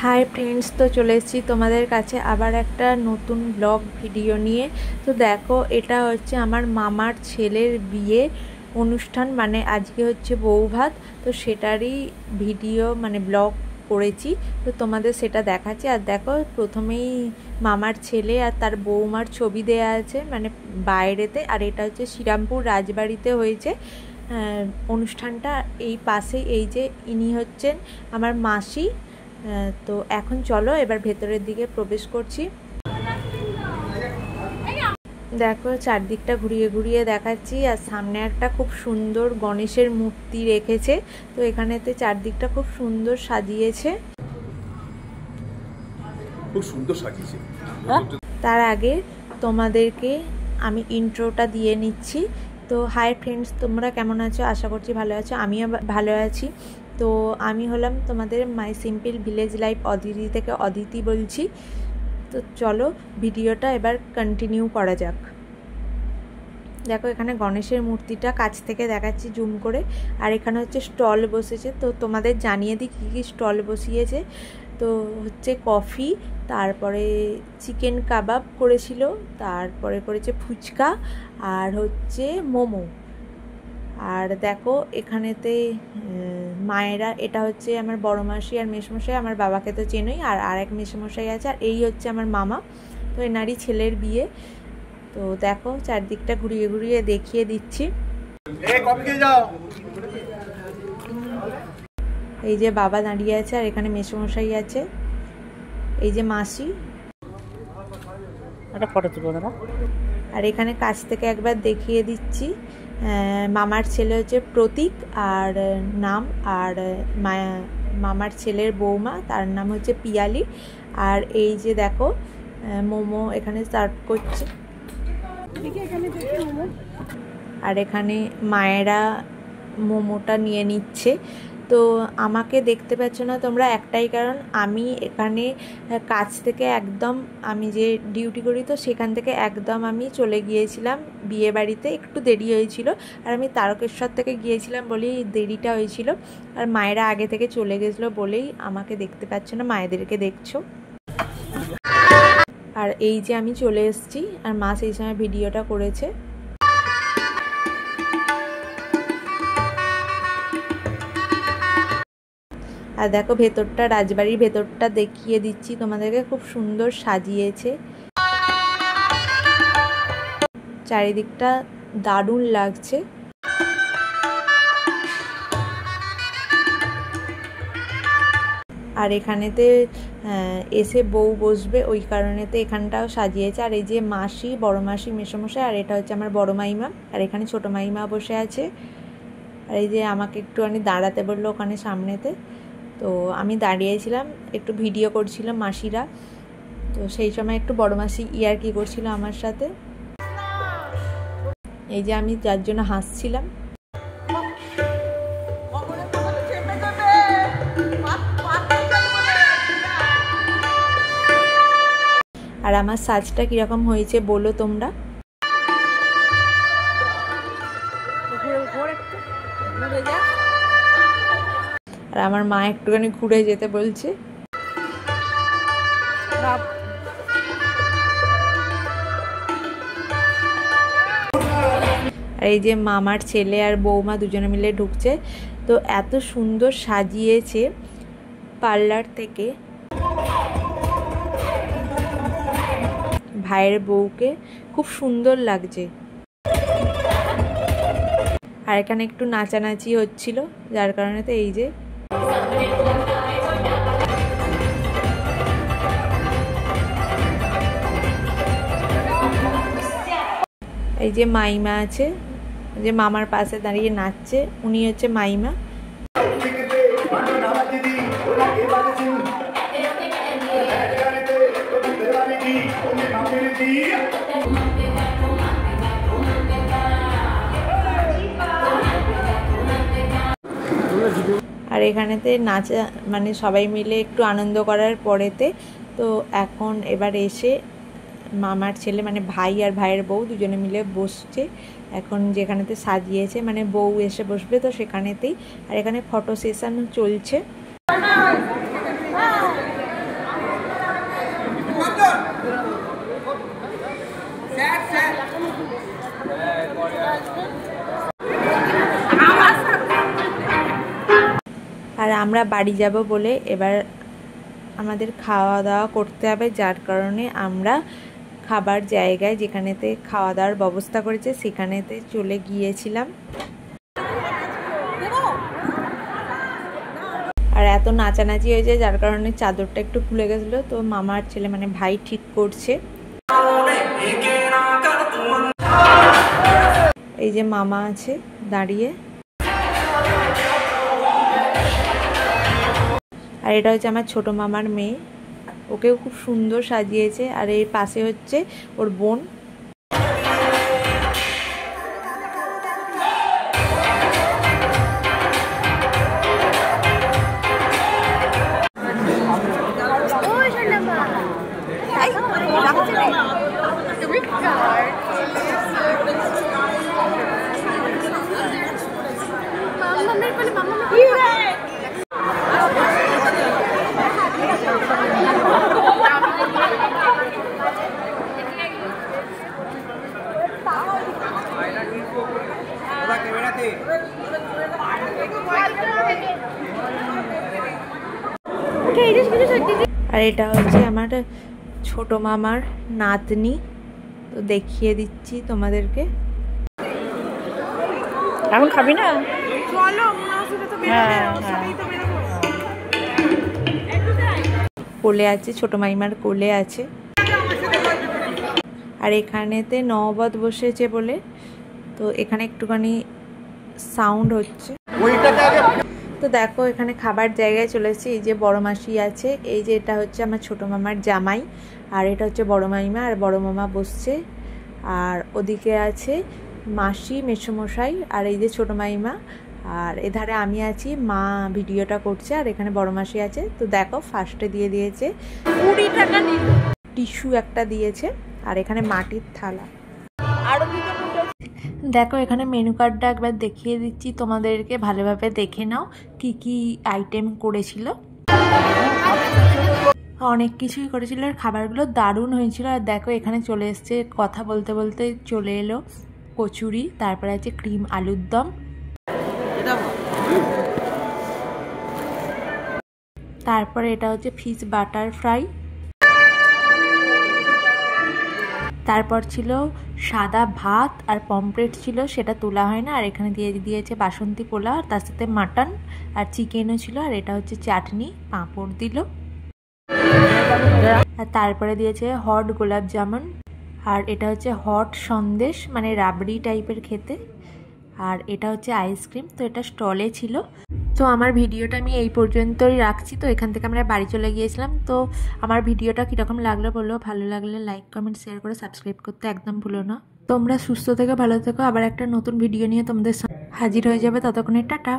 Hi friends, तो चले एसेছি তোমাদের কাছে আবার একটা নতুন ব্লগ ভিডিও নিয়ে। তো দেখো, এটা হচ্ছে আমার মামার ছেলের বিয়ে অনুষ্ঠান, মানে আজকে হচ্ছে বউ ভাত। তো সেটারই ভিডিও মানে ব্লগ করেছি, তো তোমাদের সেটা দেখাচ্ছি। আর দেখো, প্রথমেই মামার ছেলে আর তার বৌমার ছবি দেয়া আছে মানে বাইরেতে। আর এটা হচ্ছে শ্রীরামপুর রাজবাড়িতে হয়েছে অনুষ্ঠানটা। এই পাশে এই যে ইনি হচ্ছেন আমার মাসি। তো এখন চলো এবার ভেতরের দিকে প্রবেশ করছি। দেখো, চারদিকটা ঘুরিয়ে ঘুরিয়ে দেখাচ্ছি। আর সামনে একটা খুব সুন্দর গণেশের মূর্তি রেখেছে। তো এখানেতে চারদিকটা খুব সুন্দর সাজিয়েছে, খুব সুন্দর সাজিয়েছে। তার আগে তোমাদেরকে আমি ইন্ট্রোটা দিয়ে নিচ্ছি। তো হাই ফ্রেন্ডস, তোমরা কেমন আছো? আশা করছি ভালো আছো, আমিও ভালো আছি। তো আমি হলাম তোমাদের মাই সিম্পল ভিলেজ লাইফ অদিতি থেকে অদিতি বলছি। তো চলো ভিডিওটা এবার কন্টিনিউ করা যাক। দেখো, এখানে গণেশের মূর্তিটা কাছ থেকে দেখাচ্ছি জুম করে। আর এখানে হচ্ছে স্টল বসেছে, তো তোমাদের জানিয়ে দিই কী কী স্টল বসিয়েছে। তো হচ্ছে কফি, তারপরে চিকেন কাবাব করেছিল, তারপরে করেছে ফুচকা, আর হচ্ছে মোমো। আর দেখো এখানেতে মায়েরা, এটা হচ্ছে আমার বড় মাসি আর মেসমশাই, আমার বাবাকে তো চেনোই। আর এক মেসমশাই আছে, আর এই হচ্ছে আমার মামা। তো এনারই ছেলের বিয়ে। তো দেখো, চারদিকটা ঘুরিয়ে ঘুরিয়ে দেখিয়ে দিচ্ছি। এই যে বাবা দাঁড়িয়ে আছে, আর এখানে মেসমশাই আছে, এই যে মাসি। একটা ফটো তুলো দাদা। আর এখানে কাছ থেকে একবার দেখিয়ে দিচ্ছি, মামার ছেলে হচ্ছে প্রতীক আর নাম, আর মামার ছেলের বৌমা, তার নাম হচ্ছে পিয়ালি। আর এই যে দেখো, মোমো এখানে সার্ভ করছে। আর এখানে মায়েরা মোমোটা নিয়ে নিচ্ছে। তো আমাকে দেখতে পাচ্ছ না তোমরা, একটাই কারণ, আমি এখানে কাছ থেকে একদম, আমি যে ডিউটি করি তো সেখান থেকে একদম আমি চলে গিয়েছিলাম বিয়ে বাড়িতে, একটু দেরি হয়েছিল। আর আমি তারকেশ্বর থেকে গিয়েছিলাম বলেই দেরিটা হয়েছিল। আর মায়েরা আগে থেকে চলে গেছিলো বলেই আমাকে দেখতে পাচ্ছ না, মায়েদেরকে দেখছো। আর এই যে আমি চলে এসেছি, আর মা সেই সময় ভিডিওটা করেছে। আর দেখো, ভেতরটা, রাজবাড়ির ভেতরটা দেখিয়ে দিচ্ছি তোমাদেরকে, খুব সুন্দর সাজিয়েছে। চারিদিকটা দারুণ লাগছে। আর এখানেতে এসে বউ বসবে, ওই কারণেতে এখানটাও সাজিয়েছে। আর এই যে মাসি, বড় মাসি, মেসমশাই, আর এটা হচ্ছে আমার বড় মাইমা, আর এখানে ছোট মাইমা বসে আছে। আর এই যে আমাকে একটুখানি দাঁড়াতে বললো ওখানে সামনেতে, তো আমি দাঁড়িয়েছিলাম, একটু ভিডিও করছিলাম মাসিরা। তো সেই সময় একটু বড় মাসি ইয়ার্কি করছিল আমার সাথে, এই যে আমি যার জন্য হাসছিলাম। আর আমার সাজটা কীরকম হয়েছে বলো তোমরা। আর আমার মা একটুখানি ঘুরে যেতে বলছে। আর এই যে মামার ছেলে আর বৌমা দুজনে মিলে ঢুকছে। তো এত সুন্দর সাজিয়েছে পার্লার থেকে ভাইয়ের বউকে, খুব সুন্দর লাগছে। আর এখানে একটু নাচানাচি হচ্ছিল, যার কারণে তো এই যে এই যে মাইমা আছে, যে মামার পাশে দাঁড়িয়ে নাচছে, উনি হচ্ছে মাইমা। আর এখানেতে নাচা মানে সবাই মিলে একটু আনন্দ করার পরেতে, তো এখন এবার এসে মামার ছেলে মানে ভাই আর ভাইয়ের বউ দুজনে মিলে বসছে এখন, যেখানেতে সাজিয়েছে মানে বউ এসে বসবে তো সেখানেতেই। আর এখানে ফটো সেশন চলছে। আমরা বাড়ি যাব বলে এবার আমাদের খাওয়া দাওয়া করতে হবে, যার কারণে আমরা খাবার জায়গায় যেখানেতে খাওয়া দাওয়ার ব্যবস্থা করেছে সেখানেতে চলে গিয়েছিলাম। আর এত নাচানাচি হয়েছে যার কারণে চাদরটা একটু খুলে গেছিলো, তো মামার ছেলে মানে ভাই ঠিক করছে। এই যে মামা আছে দাঁড়িয়ে, আর এটা হচ্ছে আমার ছোট মামার মেয়ে, ওকেও খুব সুন্দর সাজিয়েছে। আর এর পাশে হচ্ছে ওর বোন। আর এটা হচ্ছে আমার ছোট মামার নাতনি, তো দেখিয়ে দিচ্ছি তোমাদেরকে। এখন খাবি না? কোলে আছে, ছোট মাইমার কোলে আছে। আর এখানেতে নওবত বসেছে বলে তো এখানে একটুখানি সাউন্ড হচ্ছে। তো দেখো এখানে খাবার জায়গায় চলে এসেছি। এই যে বড় মাসি আছে, এই যে এটা হচ্ছে আমার ছোট মামার জামাই, আর এটা হচ্ছে বড় মাইমা আর বড় মামা বসছে। আর ওদিকে আছে মাসি, মেসোমশাই, আর এই যে ছোট মাইমা, আর এধারে আমি আছি, মা ভিডিওটা করছে, আর এখানে বড় মাসি আছে। তো দেখো ফার্স্টে দিয়ে দিয়েছে 20 টাকা টিস্যু একটা দিয়েছে, আর এখানে মাটির থালা। দেখো এখানে মেনু কার্ডটা একবার দেখিয়ে দিচ্ছি তোমাদেরকে, ভালোভাবে দেখে নাও কি কি আইটেম করেছিল। অনেক কিছুই করেছিল, আর খাবারগুলো দারুণ হয়েছিল। আর দেখো এখানে চলে এসছে, কথা বলতে বলতে চলে এলো কচুরি, তারপরে আছে ক্রিম আলুর দম, তারপরে এটা হচ্ছে ফিশ বাটার ফ্রাই, তারপর ছিল সাদা ভাত আর পমফ্রেট ছিল, সেটা তোলা হয় না। আর এখানে দিয়ে দিয়েছে বাসন্তী পোলাও, তার সাথে মাটন আর চিকেনও ছিল। আর এটা হচ্ছে চাটনি, পাঁপড় দিল। আর তারপরে দিয়েছে হট গোলাপ জামুন, আর এটা হচ্ছে হট সন্দেশ, মানে রাবড়ি টাইপের খেতে। আর এটা হচ্ছে আইসক্রিম। তো এটা স্টলে ছিল। তো আমার ভিডিওটা আমি এই পর্যন্তই রাখছি। তো এখান থেকে আমরা বাড়ি চলে গিয়েছিলাম। তো আমার ভিডিওটা কীরকম লাগলো বললো, ভালো লাগলে লাইক কমেন্ট শেয়ার করে সাবস্ক্রাইব করতে একদম ভুলো না। তোমরা সুস্থ থেকো, ভালো থেকো, আবার একটা নতুন ভিডিও নিয়ে তোমাদের হাজির হয়ে যাবে। ততক্ষণে টাটা।